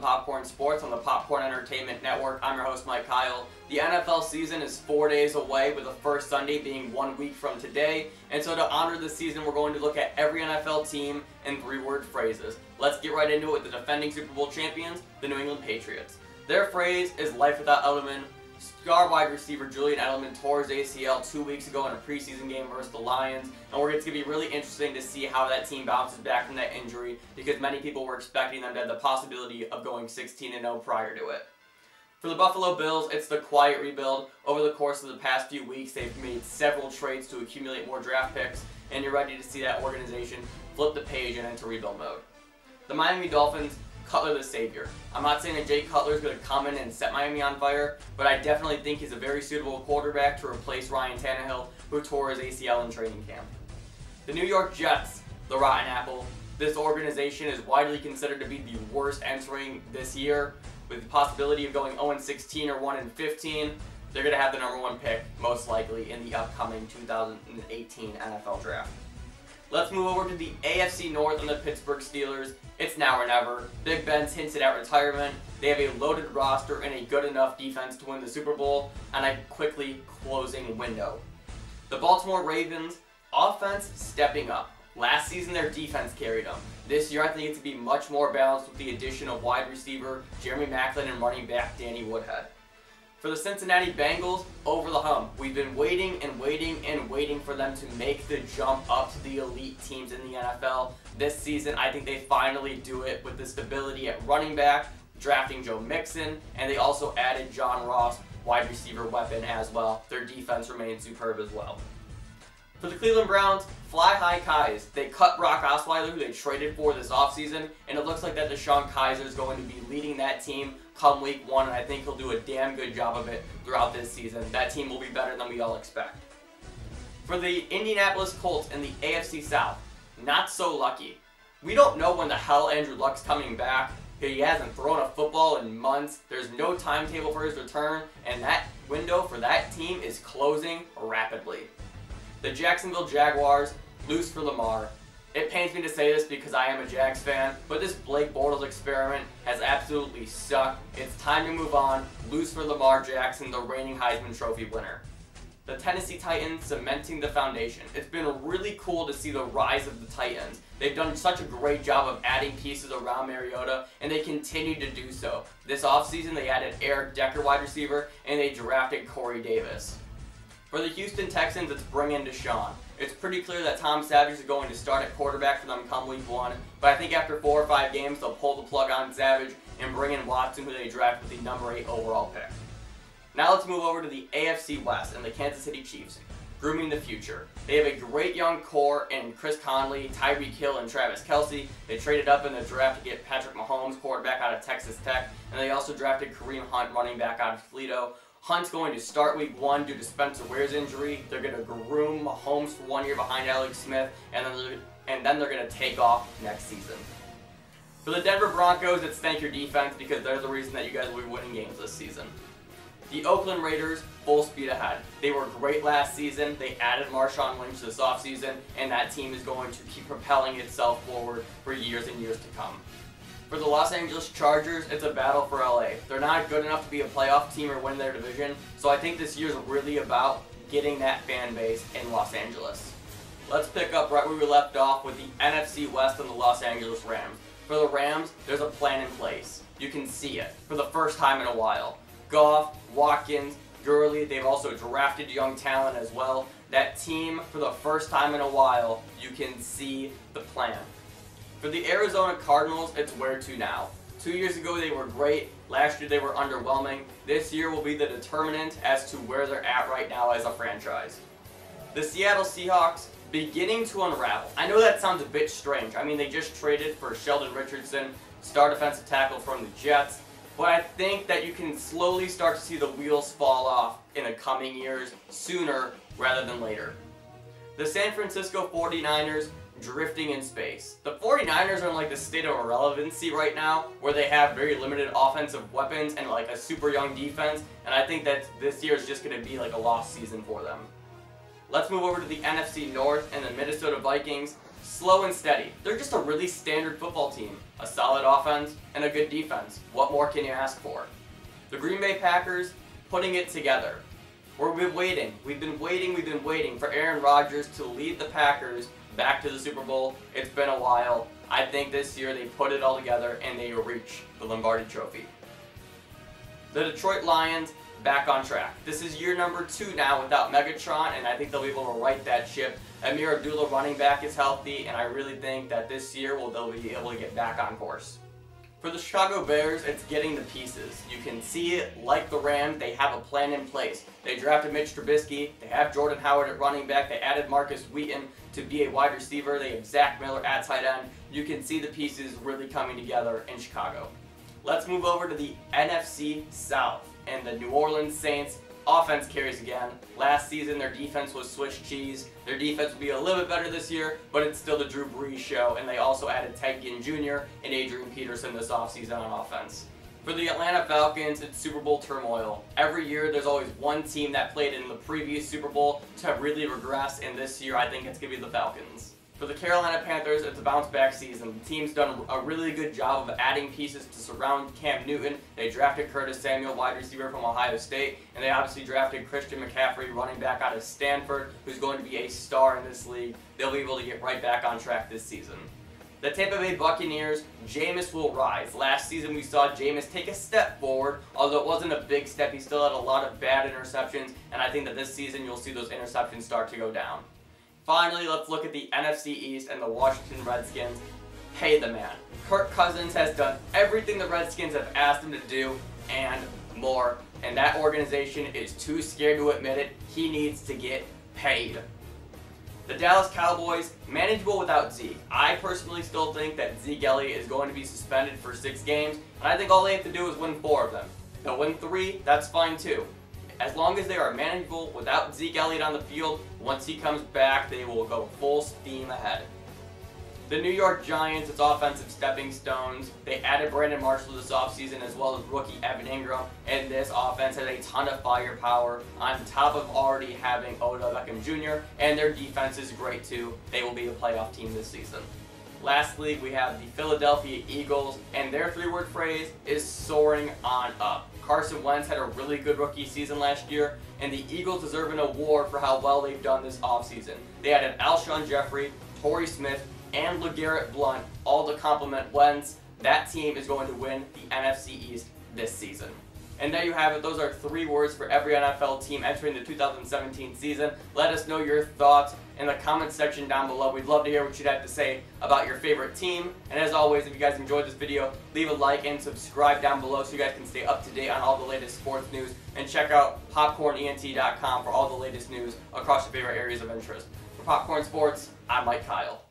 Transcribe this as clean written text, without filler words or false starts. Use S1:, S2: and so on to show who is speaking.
S1: Popcorn Sports on the Popcorn Entertainment Network. I'm your host, Mike Kyle. The NFL season is 4 days away, with the first Sunday being 1 week from today. And so to honor the season, we're going to look at every NFL team in three-word phrases. Let's get right into it with the defending Super Bowl champions, the New England Patriots. Their phrase is life without Edelman. Star wide receiver Julian Edelman tore his ACL 2 weeks ago in a preseason game versus the Lions, and it's going to be really interesting to see how that team bounces back from that injury, because many people were expecting them to have the possibility of going 16-0 prior to it. For the Buffalo Bills, it's the quiet rebuild. Over the course of the past few weeks, they've made several trades to accumulate more draft picks, and you're ready to see that organization flip the page and enter rebuild mode. The Miami Dolphins, Cutler the savior. I'm not saying that Jay Cutler is going to come in and set Miami on fire, but I definitely think he's a very suitable quarterback to replace Ryan Tannehill, who tore his ACL in training camp. The New York Jets, the rotten apple. This organization is widely considered to be the worst entering this year, with the possibility of going 0-16 or 1-15. They're going to have the #1 pick, most likely, in the upcoming 2018 NFL Draft. Let's move over to the AFC North and the Pittsburgh Steelers. It's now or never. Big Ben's hinted at retirement. They have a loaded roster and a good enough defense to win the Super Bowl, and a quickly closing window. The Baltimore Ravens, offense stepping up. Last season, their defense carried them. This year, I think it's going to be much more balanced with the addition of wide receiver Jeremy Maclin and running back Danny Woodhead. For the Cincinnati Bengals, over the hump. We've been waiting and waiting and waiting for them to make the jump up to the elite teams in the NFL. This season, I think they finally do it with the stability at running back, drafting Joe Mixon, and they also added John Ross, wide receiver weapon as well. Their defense remains superb as well. For the Cleveland Browns, fly high Kize. They cut Brock Osweiler, who they traded for this offseason, and it looks like that DeShone Kizer is going to be leading that team come week 1, and I think he'll do a damn good job of it throughout this season. That team will be better than we all expect. For the Indianapolis Colts in the AFC South, not so lucky. We don't know when the hell Andrew Luck's coming back. He hasn't thrown a football in months. There's no timetable for his return, and that window for that team is closing rapidly. The Jacksonville Jaguars, loose for Lamar. It pains me to say this because I am a Jags fan, but this Blake Bortles experiment has absolutely sucked. It's time to move on. Loose for Lamar Jackson, the reigning Heisman Trophy winner. The Tennessee Titans cementing the foundation. It's been really cool to see the rise of the Titans. They've done such a great job of adding pieces around Mariota, and they continue to do so. This offseason, they added Eric Decker, wide receiver, and they drafted Corey Davis. For the Houston Texans, it's bring in Deshaun. It's pretty clear that Tom Savage is going to start at quarterback for them come week 1, but I think after 4 or 5 games, they'll pull the plug on Savage and bring in Watson, who they draft with the #8 overall pick. Now let's move over to the AFC West and the Kansas City Chiefs, grooming the future. They have a great young core in Chris Conley, Tyreek Hill, and Travis Kelce. They traded up in the draft to get Patrick Mahomes, quarterback out of Texas Tech, and they also drafted Kareem Hunt, running back out of Toledo. Hunt's going to start week 1 due to Spencer Ware's injury. They're going to groom Mahomes for 1 year behind Alex Smith, and then they're going to take off next season. For the Denver Broncos, it's thank your defense, because they're the reason that you guys will be winning games this season. The Oakland Raiders, full speed ahead. They were great last season. They added Marshawn Lynch this offseason, and that team is going to keep propelling itself forward for years and years to come. For the Los Angeles Chargers, it's a battle for LA. They're not good enough to be a playoff team or win their division, so I think this year is really about getting that fan base in Los Angeles. Let's pick up right where we left off with the NFC West and the Los Angeles Rams. For the Rams, there's a plan in place. You can see it for the first time in a while. Goff, Watkins, Gurley, they've also drafted young talent as well. That team, for the first time in a while, you can see the plan. For the Arizona Cardinals, it's where to now. 2 years ago, they were great. Last year, they were underwhelming. This year will be the determinant as to where they're at right now as a franchise. The Seattle Seahawks, beginning to unravel. I know that sounds a bit strange. I mean, they just traded for Sheldon Richardson, star defensive tackle from the Jets. But I think that you can slowly start to see the wheels fall off in the coming years, sooner rather than later. The San Francisco 49ers, drifting in space. The 49ers are in like the state of irrelevancy right now, where they have very limited offensive weapons and like a super young defense, and I think that this year is just going to be like a lost season for them. Let's move over to the NFC North and the Minnesota Vikings, slow and steady. They're just a really standard football team. A solid offense and a good defense. What more can you ask for? The Green Bay Packers putting it together. We've been waiting for Aaron Rodgers to lead the Packers back to the Super Bowl. It's been a while. I think this year they put it all together and they reach the Lombardi Trophy. The Detroit Lions back on track. This is year number 2 now without Megatron, and I think they'll be able to right that ship. Amir Abdullah running back is healthy, and I really think that this year they'll be able to get back on course. For the Chicago Bears, it's getting the pieces. You can see it, like the Rams, they have a plan in place. They drafted Mitch Trubisky, they have Jordan Howard at running back, they added Marcus Wheaton to be a wide receiver, they have Zach Miller at tight end. You can see the pieces really coming together in Chicago. Let's move over to the NFC South, and the New Orleans Saints offense carries again. Last season, their defense was Swiss cheese. Their defense will be a little bit better this year, but it's still the Drew Brees show, and they also added Ted Ginn Jr. and Adrian Peterson this offseason on offense. For the Atlanta Falcons, it's Super Bowl turmoil. Every year, there's always one team that played in the previous Super Bowl to really regress, and this year, I think it's going to be the Falcons. For the Carolina Panthers, it's a bounce-back season. The team's done a really good job of adding pieces to surround Cam Newton. They drafted Curtis Samuel, wide receiver from Ohio State, and they obviously drafted Christian McCaffrey, running back out of Stanford, who's going to be a star in this league. They'll be able to get right back on track this season. The Tampa Bay Buccaneers, Jameis will rise. Last season we saw Jameis take a step forward, although it wasn't a big step. He still had a lot of bad interceptions, and I think that this season you'll see those interceptions start to go down. Finally, let's look at the NFC East and the Washington Redskins. Pay the man. Kirk Cousins has done everything the Redskins have asked him to do and more, and that organization is too scared to admit it. He needs to get paid. The Dallas Cowboys, manageable without Zeke. I personally still think that Zeke Elliott is going to be suspended for 6 games, and I think all they have to do is win 4 of them. They'll win 3, that's fine too. As long as they are manageable without Zeke Elliott on the field, once he comes back, they will go full steam ahead. The New York Giants, it's offensive stepping stones. They added Brandon Marshall this offseason as well as rookie Evan Ingram, and this offense has a ton of firepower on top of already having Odell Beckham Jr., and their defense is great too. They will be a playoff team this season. Lastly, we have the Philadelphia Eagles, and their 3-word phrase is soaring on up. Carson Wentz had a really good rookie season last year, and the Eagles deserve an award for how well they've done this offseason. They added Alshon Jeffrey, Torrey Smith, and LeGarrette Blount, all to complement Wentz. That team is going to win the NFC East this season. And there you have it. Those are 3 words for every NFL team entering the 2017 season. Let us know your thoughts in the comments section down below. We'd love to hear what you'd have to say about your favorite team. And as always, if you guys enjoyed this video, leave a like and subscribe down below so you guys can stay up to date on all the latest sports news. And check out popcornent.com for all the latest news across your favorite areas of interest. For Popcorn Sports, I'm Mike Kyle.